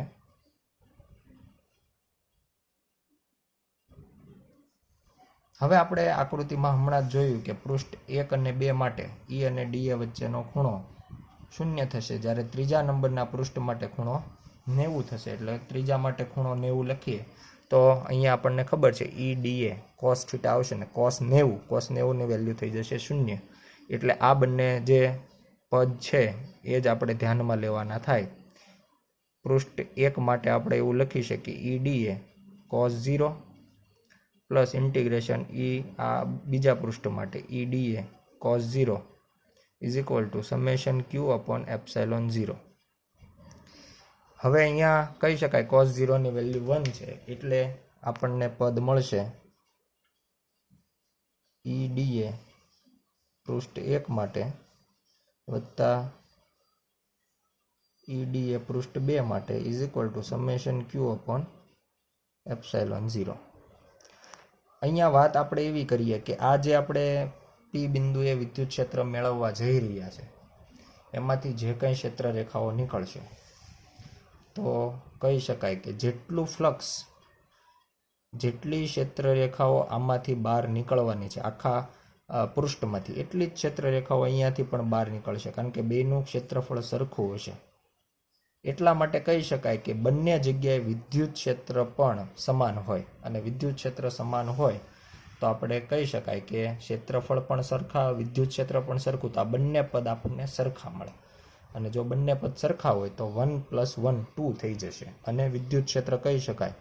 હવે આપણે આકૃતિમાં હમણાં જ જોયું કે પૃષ્ઠ 1 અને 2 માટે E અને DA વચ્ચેનો ખૂણો 0 થશે, જ્યારે ત્રીજા નંબરના પૃષ્ઠ માટે ખૂણો 90 થશે. એટલે ત્રીજા માટે ખૂણો 90 લખીએ તો અહીંયા આપણને ખબર છે EDA cos θ આવશે ને cos 90 ની વેલ્યુ થઈ જશે 0. એટલે આ બંને જે પદ છે એ જ આપણે ધ્યાનમાં લેવાના થાય. પૃષ્ઠ 1 માટે આપણે એવું લખી શકીએ EDA cos 0 પ્લસ ઇન્ટિગ્રેશન આ બીજા પૃષ્ઠ માટે EDA cos 0 is equal to summation Q/ε0. હવે અહીંયા કહી શકાય cos 0 ની વેલ્યુ 1 છે એટલે આપણને પદ મળશે EDA પૃષ્ઠ 1 માટે વત્તા EDA પૃષ્ઠ 2 માટે is equal to summation Q/ε0. અહીંયા વાત આપણે એવી કરીએ કે આ જે આપણે P બિંદુએ વિદ્યુત ક્ષેત્ર મેળવવા જઈ રહ્યા છે એમાંથી જે કંઈ ક્ષેત્ર રેખાઓ નીકળશે તો કહી શકાય કે જેટલું ફ્લક્સ, જેટલી ક્ષેત્ર રેખાઓ આમાંથી બહાર નીકળવાની છે આખા પૃષ્ઠમાંથી, એટલી જ ક્ષેત્ર રેખાઓ અહીંયાથી પણ બહાર નીકળશે, કારણ કે બેનું ક્ષેત્રફળ સરખું હશે. એટલા માટે કહી શકાય કે બંને જગ્યાએ વિદ્યુત ક્ષેત્ર પણ સમાન હોય, અને વિદ્યુત ક્ષેત્ર સમાન હોય તો આપણે કહી શકાય કે ક્ષેત્રફળ પણ સરખા, વિદ્યુત ક્ષેત્ર પણ સરખું, તો આ બંને પદ આપણને સરખા મળે. અને જો બંને પદ સરખા હોય તો 1 + 1 2 થઈ જશે. અને વિદ્યુત ક્ષેત્ર કહી શકાય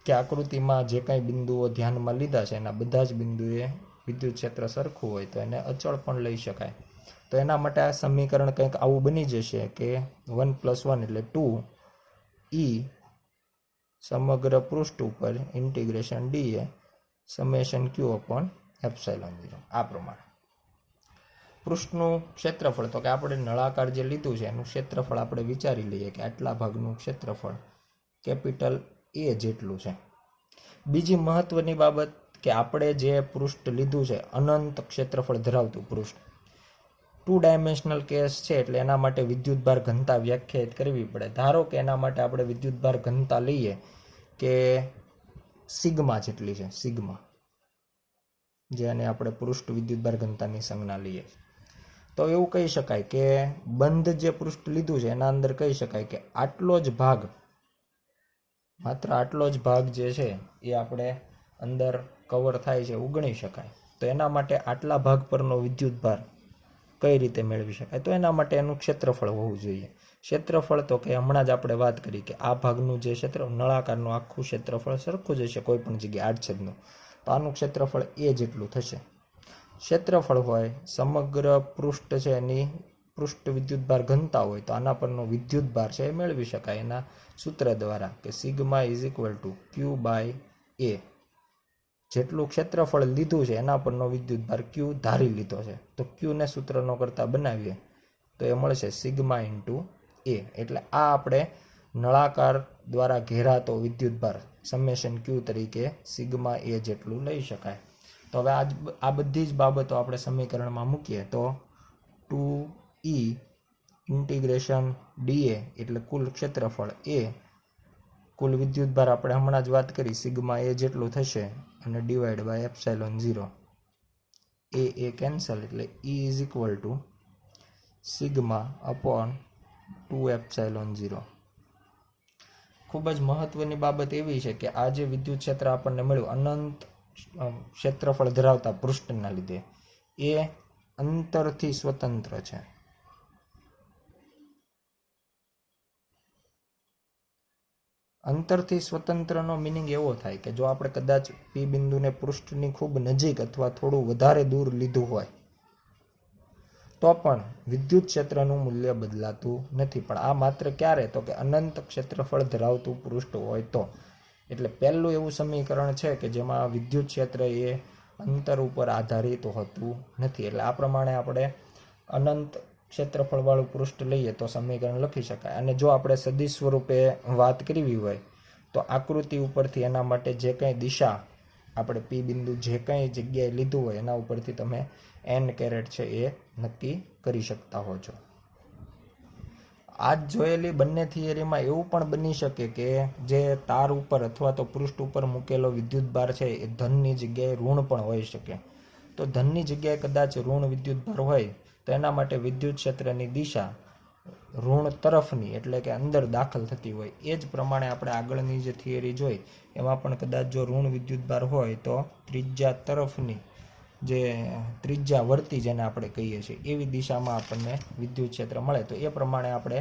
કે આકૃતિમાં જે કંઈ બિંદુઓ ધ્યાનમાં લીધા છે એના બધા જ બિંદુએ વિદ્યુત ક્ષેત્ર સરખું હોય તો એને અચળ પણ લઈ શકાય. તો એના માટે આ સમીકરણ કંઈક આવું બની જશે કે 1 + 1 એટલે 2E સમગ્ર પૃષ્ઠ ઉપર ઇન્ટિગ્રેશન DA સમેશન Q/ε0. આ પ્રમાણે પૃષ્ઠનું ક્ષેત્રફળ, તો કે આપણે નળાકાર જે લીધું છે એનું ક્ષેત્રફળ આપણે વિચારી લઈએ કે આટલા ભાગનું ક્ષેત્રફળ કેપિટલ A જેટલું છે. બીજી મહત્વની બાબત કે આપણે જે પૃષ્ઠ લીધું છે અનંત ક્ષેત્રફળ ધરાવતું પૃષ્ઠ, 2 ડાયમેન્શનલ કેસ છે એટલે એના માટે વિદ્યુતભાર ઘનતા વ્યાખ્યાયિત કરવી પડે. ધારો કે એના માટે આપણે વિદ્યુતભાર ઘનતા લઈએ કે સિગ્મા જેટલી છે, સિગ્મા, જેને આપણે પૃષ્ઠ વિદ્યુતભાર ઘનતાની સંજ્ઞા લઈએ, તો એવું કહી શકાય કે બંધ જે પૃષ્ઠ લીધું છે એના અંદર કહી શકાય કે આટલો જ ભાગ, માત્ર આટલો જ ભાગ જે છે એ આપણે અંદર કવર થાય છે એવું ગણી શકાય. તો એના માટે આટલા ભાગ પરનો વિદ્યુતભાર કઈ રીતે મેળવી શકાય? તો એના માટે એનું ક્ષેત્રફળ હોવું જોઈએ. ક્ષેત્રફળ તો કે હમણાં જ આપણે વાત કરી કે આ ભાગનું જે ક્ષેત્ર નળાકારનું આખું ક્ષેત્રફળ સરખું જ હશે કોઈ પણ જગ્યાએ આડછેદનું, તો આનું ક્ષેત્રફળ એ જેટલું થશે. ક્ષેત્રફળ હોય, સમગ્ર પૃષ્ઠ છે એની પૃષ્ઠ વિદ્યુતભાર ઘનતા હોય તો આના પરનો વિદ્યુતભાર છે એ મેળવી શકાય એના સૂત્ર દ્વારા કે sigma is equal to Q by A. જેટલું ક્ષેત્રફળ લીધું છે એના પરનો વિદ્યુતભાર ક્યુ ધારી લીધો છે, તો ક્યુને સૂત્રનો કરતા બનાવીએ તો એ મળશે સિગ્મા ઇન્ટુ એ. એટલે આ આપણે નળાકાર દ્વારા ઘેરાતો વિદ્યુતભાર સમેશન ક્યુ તરીકે સિગ્મા એ જેટલું લઈ શકાય. તો હવે આ બધી જ બાબતો આપણે સમીકરણમાં મૂકીએ તો 2e ઇન્ટિગ્રેશન ડીએ એટલે કુલ ક્ષેત્રફળ એ, કુલ વિદ્યુતભાર આપણે હમણાં જ વાત કરી સિગ્મા એ જેટલું થશે અને ડિવાઈડ બાય એપ્સાઇલોન 0. એ કેન્સલ એટલે E is equal to sigma upon 2 epsilon 0. ખૂબ જ મહત્વની બાબત એવી છે કે આ જે વિદ્યુત ક્ષેત્ર આપણને મળ્યું અનંત ક્ષેત્રફળ ધરાવતા પૃષ્ઠના લીધે એ અંતરથી સ્વતંત્ર છે. અંતરથી સ્વતંત્રનો મિનિંગ એવો થાય કે જો આપણે કદાચ પી બિંદુને પૃષ્ઠની ખૂબ નજીક અથવા થોડું વધારે દૂર લીધું હોય તો પણ વિદ્યુત ક્ષેત્રનું મૂલ્ય બદલાતું નથી. પણ આ માત્ર ક્યારે? તો કે અનંત ક્ષેત્રફળ ધરાવતું પૃષ્ઠ હોય તો. એટલે પહેલું એવું સમીકરણ છે કે જેમાં વિદ્યુત ક્ષેત્ર એ અંતર ઉપર આધારિત હોતું નથી. એટલે આ પ્રમાણે આપણે અનંત ક્ષેત્રફળવાળું પૃષ્ઠ લઈએ તો સમીકરણ લખી શકાય. અને જો આપણે સદિશ સ્વરૂપે વાત કરવી હોય તો આકૃતિ ઉપરથી એના માટે જે કંઈ દિશા આપણે પી બિંદુ જે કંઈ જગ્યાએ લીધું હોય એના ઉપરથી તમે n કેરેટ છે એ નક્કી કરી શકતા હો છો. આજ જોયેલી બંને થિયરીમાં એવું પણ બની શકે કે જે તાર ઉપર અથવા તો પૃષ્ઠ ઉપર મૂકેલો વિદ્યુતભાર છે એ ધનની જગ્યાએ ઋણ પણ હોઈ શકે. તો ધનની જગ્યાએ કદાચ ઋણ વિદ્યુતભાર હોય તો એના માટે વિદ્યુત ક્ષેત્રની દિશા ઋણ તરફની એટલે કે અંદર દાખલ થતી હોય. એ જ પ્રમાણે આપણે આગળની જે થિયરી જોઈ એમાં પણ કદાચ જો ઋણ વિદ્યુતભાર હોય તો ત્રિજ્યા તરફની જે ત્રિજ્યા વર્તી જેને આપણે કહીએ છીએ એવી દિશામાં આપણને વિદ્યુત ક્ષેત્ર મળે. તો એ પ્રમાણે આપણે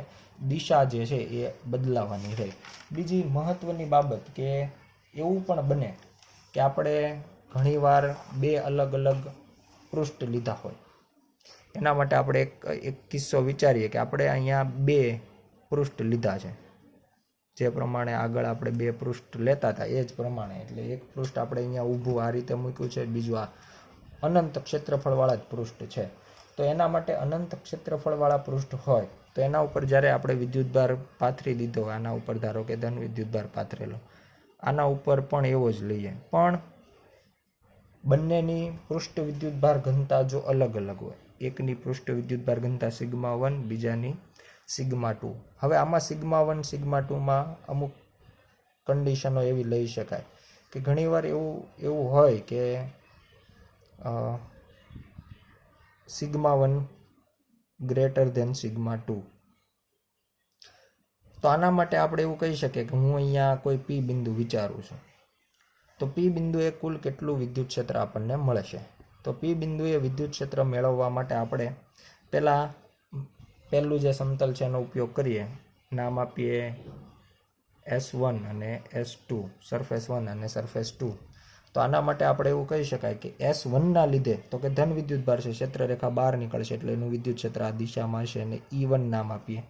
દિશા જે છે એ બદલાવાની રહે. બીજી મહત્વની બાબત કે એવું પણ બને કે આપણે ઘણીવાર બે અલગ અલગ પૃષ્ઠ લીધા હોય. એના માટે આપણે એક કિસ્સો વિચારીએ કે આપણે અહીંયા બે પૃષ્ઠ લીધા છે. જે પ્રમાણે આગળ આપણે બે પૃષ્ઠ લેતા હતા એ જ પ્રમાણે. એટલે એક પૃષ્ઠ આપણે અહીંયા ઊભું આ રીતે મૂક્યું છે, બીજું આ અનંત ક્ષેત્રફળવાળા જ પૃષ્ઠ છે. તો એના માટે અનંત ક્ષેત્રફળવાળા પૃષ્ઠ હોય તો એના ઉપર જ્યારે આપણે વિદ્યુતભાર પાથરી દીધો હોય, આના ઉપર ધારો કે ધન વિદ્યુતભાર પાથરેલો, આના ઉપર પણ એવો જ લઈએ, પણ બંનેની પૃષ્ઠ વિદ્યુતભાર ઘનતા જો અલગ અલગ હોય, એકની પૃષ્ઠ વિદ્યુતભાર ઘનતા સિગ્મા 1, બીજાની સિગ્મા 2. હવે આમાં સિગ્મા 1 સિગ્મા 2માં અમુક કન્ડિશનો એવી લઈ શકાય કે ઘણીવાર એવું હોય કે સિગ્મા 1 ગ્રેટર ધેન સિગ્મા 2. તો આના માટે આપણે એવું કહી શકીએ કે હું અહીંયા કોઈ પી બિંદુ વિચારું છું. તો પી બિંદુએ કુલ કેટલું વિદ્યુત ક્ષેત્ર આપણને મળશે? તો પી બિંદુએ વિદ્યુત ક્ષેત્ર મેળવવા માટે આપણે પહેલું જે સમતલ છે એનો ઉપયોગ કરીએ. નામ આપીએ S1 અને S2, સરફેસ 1 અને સરફેસ 2. તો આના માટે આપણે એવું કહી શકાય કે S1ના લીધે તો કે ધન વિદ્યુતભાર છે, ક્ષેત્રરેખા બહાર નીકળશે એટલે એનું વિદ્યુત ક્ષેત્ર આ દિશામાં હશે અને E1 નામ આપીએ.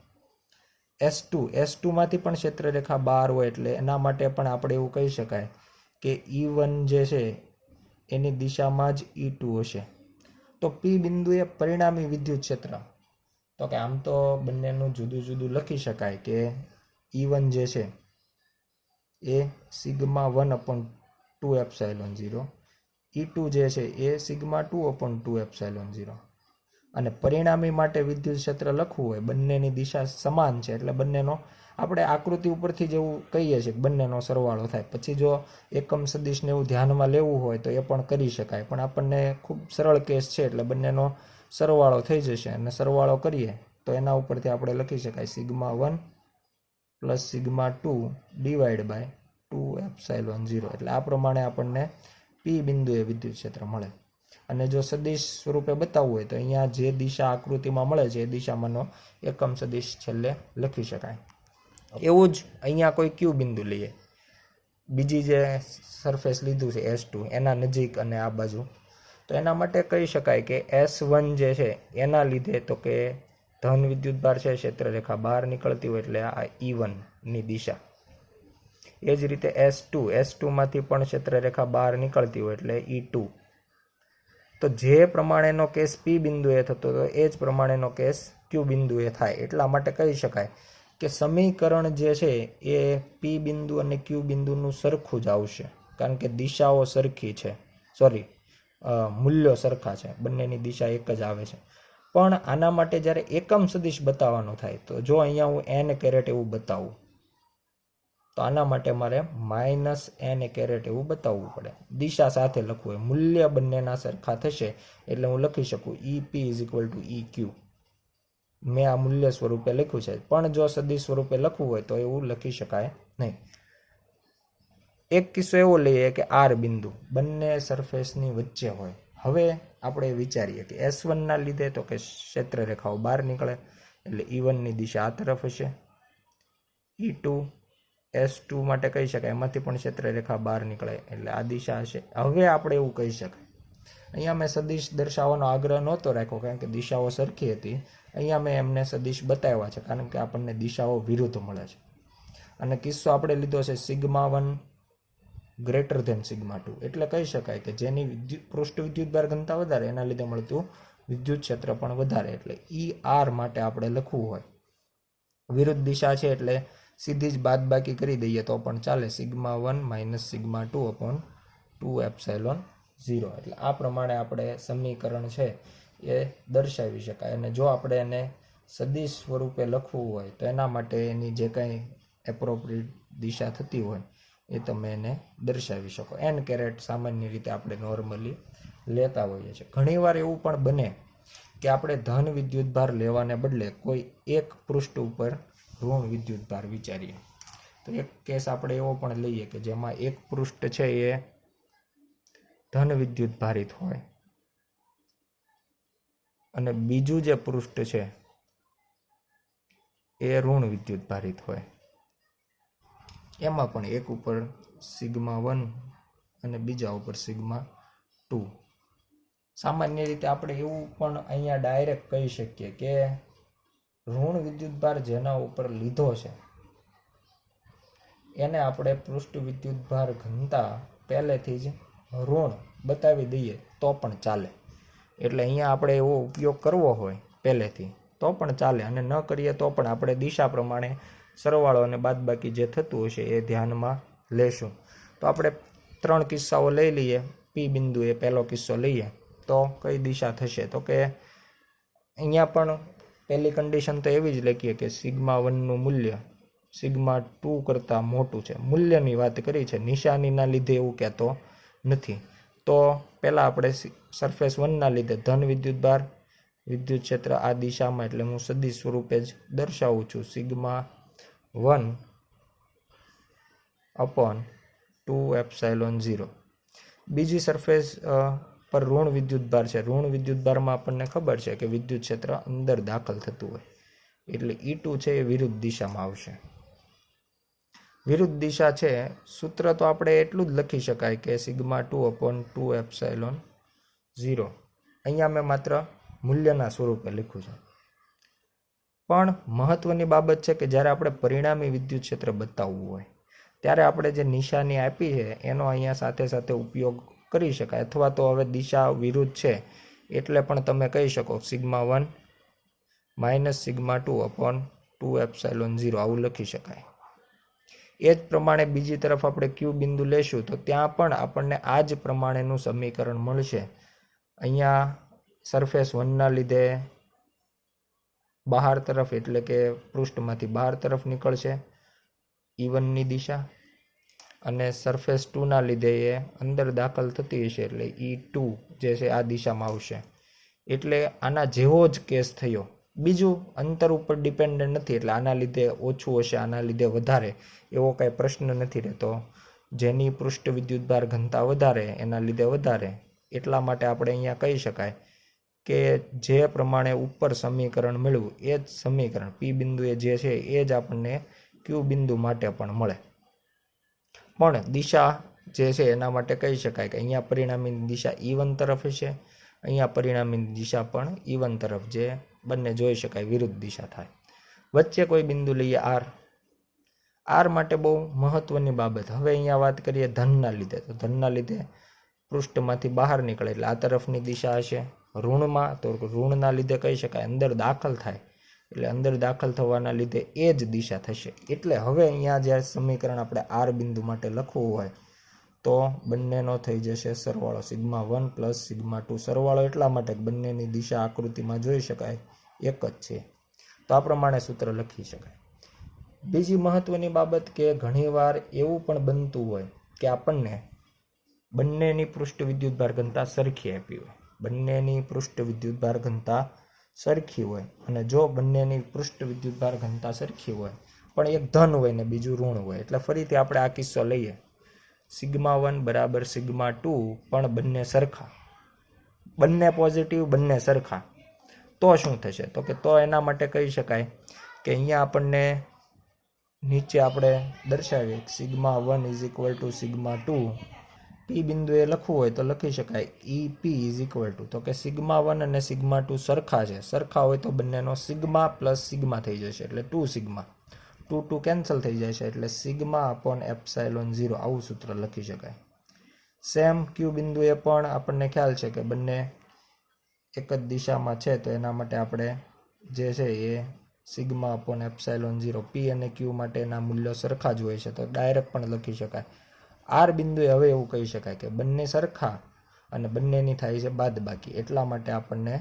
S2માંથી પણ ક્ષેત્રરેખા બહાર હોય એટલે એના માટે પણ આપણે એવું કહી શકાય કે E1 જે છે એની દિશામાં જ E2 હશે. તો પી બિંદુએ પરિણામી વિદ્યુત ક્ષેત્ર તો કે આમ તો બંનેનું જુદું જુદું લખી શકાય કે E1 જે છે એ સિગ્મા 1/2 એપ્સાઇલોન 0, E2 જે છે એ સિગ્મા 2/2 એપ્સાઇલોન 0. અને પરિણામી માટે વિદ્યુત ક્ષેત્ર લખવું હોય બંનેની દિશા સમાન છે એટલે બંનેનો આપણે આકૃતિ ઉપરથી જેવું કહીએ છીએ બંનેનો સરવાળો થાય. પછી જો એકમ સદિશને એવું ધ્યાનમાં લેવું હોય તો એ પણ કરી શકાય, પણ આપણને ખૂબ સરળ કેસ છે એટલે બંનેનો સરવાળો થઈ જશે અને સરવાળો કરીએ તો એના ઉપરથી આપણે લખી શકાય sigma 1 plus sigma 2 divide by 2 epsilon 0. એટલે આ પ્રમાણે આપણને પી બિંદુએ વિદ્યુત ક્ષેત્ર મળે. અને જો સદિશ સ્વરૂપે બતાવવું હોય તો અહીંયા જે દિશા આકૃતિમાં મળે છે એ દિશામાંનો એકમ સદિશ છેલ્લે લખી શકાય. એવું જ અહીંયા કોઈ ક્યુ બિંદુ લઈએ, બીજી જે સરફેસ લીધું છે S2 એના નજીક અને આ બાજુ, તો એના માટે કહી શકાય કે S1 જે છે એના લીધે તો કે ધન વિદ્યુતભાર છે, ક્ષેત્રરેખા બહાર નીકળતી હોય એટલે આ E1 ની દિશા. એ જ રીતે S2 માંથી પણ ક્ષેત્રરેખા બહાર નીકળતી હોય એટલે E2. તો જે પ્રમાણેનો કેસ P બિંદુએ થતો હતો એ જ પ્રમાણેનો કેસ Q બિંદુએ થાય. એટલા માટે કહી શકાય કે સમીકરણ જે છે એ P બિંદુ અને Q બિંદુનું સરખું જ આવશે, કારણ કે દિશાઓ સરખી છે, મૂલ્યો સરખા છે, બંનેની દિશા એક જ આવે છે. પણ આના માટે જ્યારે એકમ સદિશ બતાવવાનો થાય તો જો અહીંયા હું n એવું બતાવું તો આના માટે મારે -n એવું બતાવવું પડે. દિશા સાથે લખવું હોય, મૂલ્ય બંનેના સરખા થશે એટલે હું લખી શકું EP = EQ. મેં આ મૂલ્ય સ્વરૂપે લખ્યું છે, પણ જો સદિશ સ્વરૂપે લખવું હોય તો એવું લખી શકાય નહીં. એક કિસ્સો એવો લઈએ કે R બિંદુ બંને સરફેસની વચ્ચે હોય. હવે આપણે વિચારીએ કે S1 ના લીધે તો કે ક્ષેત્રરેખાઓ બહાર નીકળે એટલે E1 ની દિશા આ તરફ હશે. E2 S2 માટે કહી શકાય એમાંથી પણ ક્ષેત્રરેખા બહાર નીકળે એટલે આ દિશા હશે. હવે આપણે એવું કહી શકાય, અહીંયા મેં સદિશ દર્શાવવાનો આગ્રહ નહોતો રાખ્યો કારણ કે દિશાઓ સરખી હતી. અહીંયા મેં એમને સદિશ બતાવ્યા છે કારણ કે આપણને દિશાઓ વિરુદ્ધ મળે છે. અને કિસ્સો આપણે લીધો છે σ1 > σ2, એટલે કહી શકાય કે જેની પૃષ્ઠ વિદ્યુતભાર ઘનતા વધારે એના લીધે મળતું વિદ્યુત ક્ષેત્ર પણ વધારે. એટલે ER માટે આપણે લખવું હોય, વિરુદ્ધ દિશા છે એટલે સીધી જ બાદબાકી કરી દઈએ તો પણ ચાલે, σ1 - σ2 / 2ε0. એટલે આ પ્રમાણે આપણે સમીકરણ છે એ દર્શાવી શકાય. અને જો આપણે એને સદિશ સ્વરૂપે લખવું હોય તો એના માટે એની જે કંઈ એપ્રોપ્રિએટ દિશા થતી હોય એ તમે એને દર્શાવી શકો. n સામાન્ય રીતે આપણે નોર્મલી લેતા હોઈએ છીએ. ઘણીવાર એવું પણ બને કે આપણે ધન વિદ્યુતભાર લેવાને બદલે કોઈ એક પૃષ્ઠ ઉપર ઋણ વિદ્યુતભાર વિચારીએ. તો એક કેસ આપણે એવો પણ લઈએ કે જેમાં એક પૃષ્ઠ છે એ ધન વિદ્યુત ભારિત હોય અને બીજું જે પૃષ્ઠ છે એ ઋણ વિદ્યુત ભારિત હોય. એમાં પણ એક ઉપર σ1 અને બીજા ઉપર σ2. સામાન્ય રીતે આપણે એવું પણ અહીંયા ડાયરેક્ટ કહી શકીએ કે ઋણ વિદ્યુતભાર જેના ઉપર લીધો છે એને આપણે પૃષ્ઠ વિદ્યુતભાર ઘનતા પહેલેથી જ ઋણ બતાવી દઈએ તો પણ ચાલે. એટલે અહીંયા આપણે એવો ઉપયોગ કરવો હોય પહેલેથી તો પણ ચાલે, અને ન કરીએ તો પણ આપણે દિશા પ્રમાણે સરવાળો અને બાદબાકી જે થતું હશે એ ધ્યાનમાં લેશું. તો આપણે 3 કિસ્સાઓ લઈ લઈએ. P બિંદુ એ પહેલો કિસ્સો લઈએ તો કઈ દિશા થશે, તો કે અહીંયા પણ પહેલી કન્ડિશન તો એવી જ લખીએ કે σ1 નું મૂલ્ય σ2 કરતાં મોટું છે. મૂલ્યની વાત કરી છે, નિશાનીના લીધે એવું કહેતો નથી. તો પહેલાં આપણે સરફેસ 1 ના લીધે ધન વિદ્યુતભાર વિદ્યુત ક્ષેત્ર આ દિશામાં, એટલે હું સદિશ સ્વરૂપે જ દર્શાવું છું σ1 / 2ε0. બીજી સરફેસ પર ઋણ વિદ્યુતભાર છે. ઋણ વિદ્યુતભારમાં આપણને ખબર છે કે વિદ્યુત ક્ષેત્ર અંદર દાખલ થતું હોય એટલે E2 છે એ વિરુદ્ધ દિશામાં આવશે. વિરુદ્ધ દિશા છે, સૂત્ર તો આપણે એટલું જ લખી શકાય કે σ2 / 2ε0. અહીંયા મેં માત્ર મૂલ્યના સ્વરૂપે લખ્યું છે. પણ મહત્વની બાબત છે કે જ્યારે આપણે પરિણામી વિદ્યુત ક્ષેત્ર બતાવવું હોય ત્યારે આપણે જે નિશાની આપી છે એનો અહીંયા સાથે સાથે ઉપયોગ કરી શકાય. અથવા તો હવે દિશા વિરુદ્ધ છે એટલે પણ તમે કહી શકો σ1 - σ2 / 2ε0 આવું લખી શકાય. એ જ પ્રમાણે બીજી તરફ આપણે Q બિંદુ લેશું તો ત્યાં પણ આપણને આ જ પ્રમાણેનું સમીકરણ મળશે. અહીંયા સરફેસ 1 ના લીધે બહાર તરફ એટલે કે પૃષ્ઠમાંથી બહાર તરફ નીકળશે E1 ની દિશા, અને સરફેસ 2 ના લીધે એ અંદર દાખલ થતી હશે એટલે E2 જે છે આ દિશામાં આવશે. એટલે આના જેવો જ કેસ થયો. બીજું અંતર ઉપર ડિપેન્ડન્ટ નથી એટલે આના લીધે ઓછું હશે, આના લીધે વધારે, એવો કાંઈ પ્રશ્ન નથી રહેતો. જેની પૃષ્ઠ વિદ્યુતભાર ઘનતા વધારે એના લીધે વધારે, એટલા માટે આપણે અહીંયા કહી શકાય કે જે પ્રમાણે ઉપર સમીકરણ મેળવ્યું એ જ સમીકરણ પી બિંદુએ જે છે એ જ આપણને ક્યુ બિંદુ માટે પણ મળે. પણ દિશા જે છે એના માટે કહી શકાય કે અહીંયા પરિણામીની દિશા E1 તરફ હશે, અહીંયા પરિણામીની દિશા પણ E1 તરફ, જે બંને જોઈ શકાય વિરુદ્ધ દિશા થાય. વચ્ચે કોઈ બિંદુ લઈએ આર માટે બહુ મહત્વની બાબત. હવે અહીંયા વાત કરીએ ધનના લીધે, તો ધનના લીધે પૃષ્ઠમાંથી બહાર નીકળે એટલે આ તરફની દિશા હશે. ઋણમાં તો ઋણના લીધે કહી શકાય અંદર દાખલ થાય એટલે અંદર દાખલ થવાના લીધે એ જ દિશા થશે. એટલે હવે અહીંયા જ્યારે સમીકરણ આપણે આર બિંદુ માટે લખવું હોય તો બંનેનો થઈ જશે સરવાળો σ1 + σ2. સરવાળો એટલા માટે બંનેની દિશા આકૃતિમાં જોઈ શકાય એક જ છે, તો આ પ્રમાણે સૂત્ર લખી શકાય. બીજી મહત્વની બાબત કે ઘણીવાર એવું પણ બનતું હોય કે આપણને બંનેની પૃષ્ઠ વિદ્યુતભાર ઘનતા સરખી આપી હોય, બંનેની પૃષ્ઠ વિદ્યુતભાર ઘનતા સરખી હોય, અને જો બંનેની પૃષ્ઠ વિદ્યુતભાર ઘનતા સરખી હોય પણ એક ધન હોય ને બીજું ઋણ હોય, એટલે ફરીથી આપણે આ કિસ્સો લઈએ σ1 = σ2 પણ બંને સરખા, બંને પોઝિટિવ બંને સરખા, તો શું થશે? તો કે તો એના માટે કહી શકાય કે અહીંયા આપણને નીચે આપણે દર્શાવીએ σ1 = σ2. પી બિંદુએ લખવું હોય તો લખી શકાય EP = તો કે σ1 અને σ2 સરખા છે, સરખા હોય તો બંનેનો સિગ્મા પ્લસ સિગ્મા થઈ જશે એટલે 2 સિગ્મા, 2 કેન્સલ થઈ જાય છે એટલે σ/ε0 આવું સૂત્ર લખી શકાય. સેમ ક્યુ બિંદુએ પણ આપણને ખ્યાલ છે કે બંને એક જ દિશામાં છે, તો એના માટે આપણે જે છે એ σ/ε0 પી અને ક્યુ માટેના મૂલ્યો સરખા જ હોય છે, તો ડાયરેક્ટ પણ લખી શકાય. આર બિંદુએ હવે એવું કહી શકાય કે બંને સરખા અને બંનેની થાય છે બાદબાકી, એટલા માટે આપણને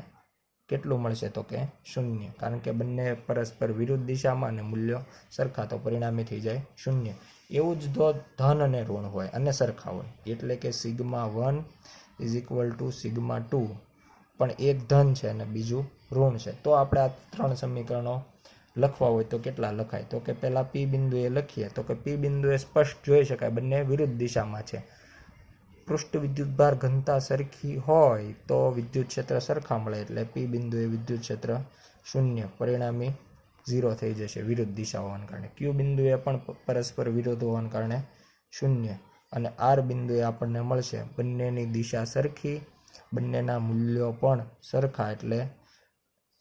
કેટલું મળશે? તો કે 0, કારણ કે બંને પરસ્પર વિરુદ્ધ દિશામાં અને મૂલ્યો સરખા, તો પરિણામી થઈ જાય 0. એવું જ જો ધન અને ઋણ હોય અને સરખા હોય, એટલે કે σ1 = σ2 પણ એક ધન છે અને બીજું ઋણ છે, તો આપણે આ 3 સમીકરણો લખવા હોય તો કેટલા લખાય? તો કે પહેલા પી બિંદુએ લખીએ તો કે પી બિંદુએ સ્પષ્ટ જોઈ શકાય બંને વિરુદ્ધ દિશામાં છે. પૃષ્ઠ વિદ્યુતભાર ઘનતા સરખી હોય તો વિદ્યુત ક્ષેત્ર સરખા મળે, એટલે પી બિંદુએ વિદ્યુત ક્ષેત્ર 0, પરિણામી 0 થઈ જશે વિરુદ્ધ દિશા હોવાને કારણે. ક્યુ બિંદુએ પણ પરસ્પર વિરોધ હોવાને કારણે 0, અને આર બિંદુએ આપણને મળશે બંનેની દિશા સરખી, બંનેના મૂલ્યો પણ સરખા, એટલે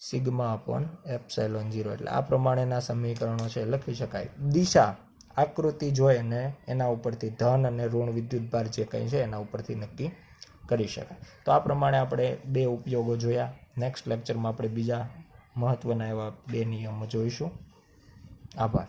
σ/ε0. એટલે આ પ્રમાણેના સમીકરણો છે લખી શકાય. દિશા આકૃતિ જોઈને એના ઉપરથી ધન અને ઋણ વિદ્યુતભાર જે કંઈ છે એના ઉપરથી નક્કી કરી શકાય. તો આ પ્રમાણે આપણે 2 ઉપયોગો જોયા. નેક્સ્ટ લેક્ચરમાં આપણે બીજા મહત્વના એવા 2 નિયમો જોઈશું. આભાર.